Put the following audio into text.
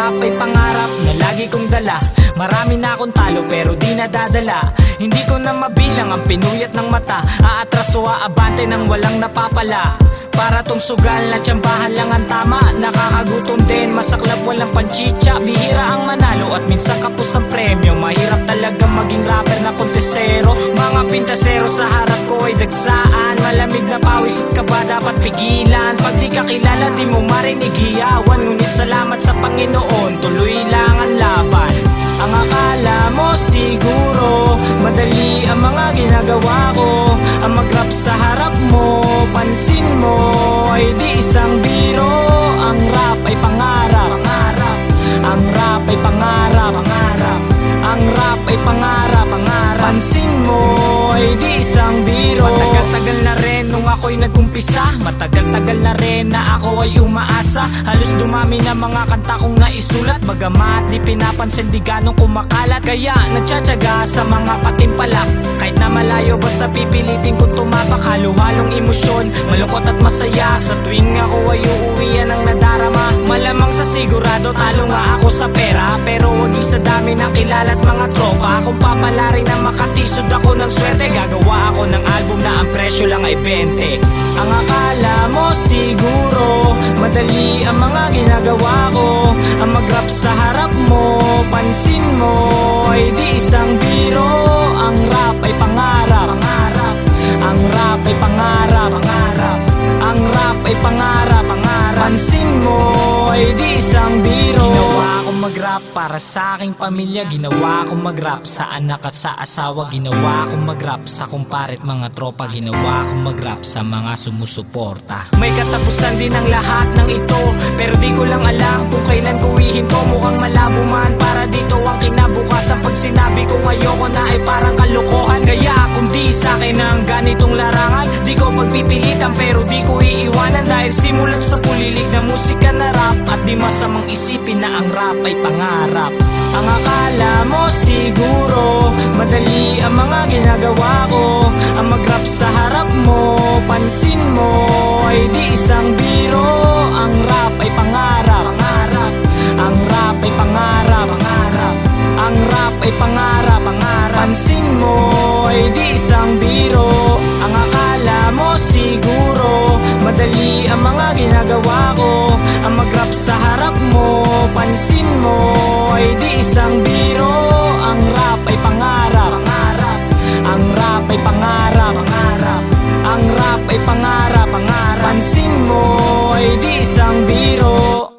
rap ay pangarap na lagi kong dala. Marami na akong talo pero di nadadala. Hindi ko na mabilang ang pinuyat ng mata. Aatras o aabante nang walang napapala. Para tong sugal na tsambahan lang ang tama. Nakakagutom din, masaklap walang panchicha. Bihira ang manalo at minsan kapos ang premyo. Mahirap talaga maging rapper na kontesero. Mga pintasero sa harap ko ay dagsaan. Malamig na pawis at kaba dapat pigilan. Pag di ka kilala di mo marinig iyawan. Ngunit salamat sa Panginoon, tuloy lang ang laban. Ang akala mo siguro madali ang mga ginagawa ko. Ang mag-rap sa harap mo, pansin mo ay di isang biro. Ang rap ay pangarap, pangarap. Ang rap ay pangarap, pangarap. Ang rap ay pangarap, pangarap. Pansin mo ay di isang biro. Matagal-tagal na rin nung ako'y nag-umpisa. Matagal-tagal na rin na ako ay umaasa. Halos dumami na mga kanta kong naisulat. Bagamat di pinapansin di ganong kumakalat. Kaya nagtsatsaga sa mga patimpalak. Kahit na malayo basta pipilitin kong tumapak. Halo-halong emosyon, malungkot at masaya. Sa tuwing ako ay uuwian ng nadarama. Malamang sa sigurado talo nga ako sa pera. Pero wag sa dami ng kilala at mga tropa. Kung papalarin na makatisod ako ng swerte, gagawa ako ng album na ang presyo lang ay 20. Ang akala mo siguro madali ang mga ginagawa ko. Ang mag-rap sa harap mo, pansin mo ay di isang biro. Ang rap ay pangarap, pangarap. Ang rap ay pangarap, pangarap. Ang rap ay pangarap, pangarap. Pansin mo ay di isang biro. Ginawa akong mag-rap para sa aking pamilya. Ginawa akong mag-rap sa anak at sa asawa. Ginawa akong mag-rap sa kumpare at mga tropa. Ginawa akong mag-rap sa mga sumusuporta. May katapusan din ang lahat ng ito, pero di ko lang alam kung kailan ko ihinto. Mukhang malabo man para dito ang kinabukasan. Pag sinabi kong ayoko na ay parang kalokohan. Kaya kung di sa'kin ang ganitong larangan, di ko pagpipilitan pero di ko iiwanan. Dahil simulat sa pulilig na musika na rap, at di masamang isipin na ang rap ay pangarap. Ang akala mo siguro madali ang mga ginagawa ko. Ang mag-rap sa harap mo, pansin mo ay di isang biro. Ang rap ay pangarap, pangarap. Ang rap ay pangarap, pangarap. Ang rap ay pangarap, pangarap. Pansin mo ay di isang biro. Ang akala mo siguro madali ang mga ginagawa ko. Ang mag-rap sa harap mo, pansin mo ay di isang biro. Ang rap ay pangarap, pangarap. Ang rap ay pangarap, pangarap. Ang rap ay pangarap, pangarap. Pansin mo ay di isang biro.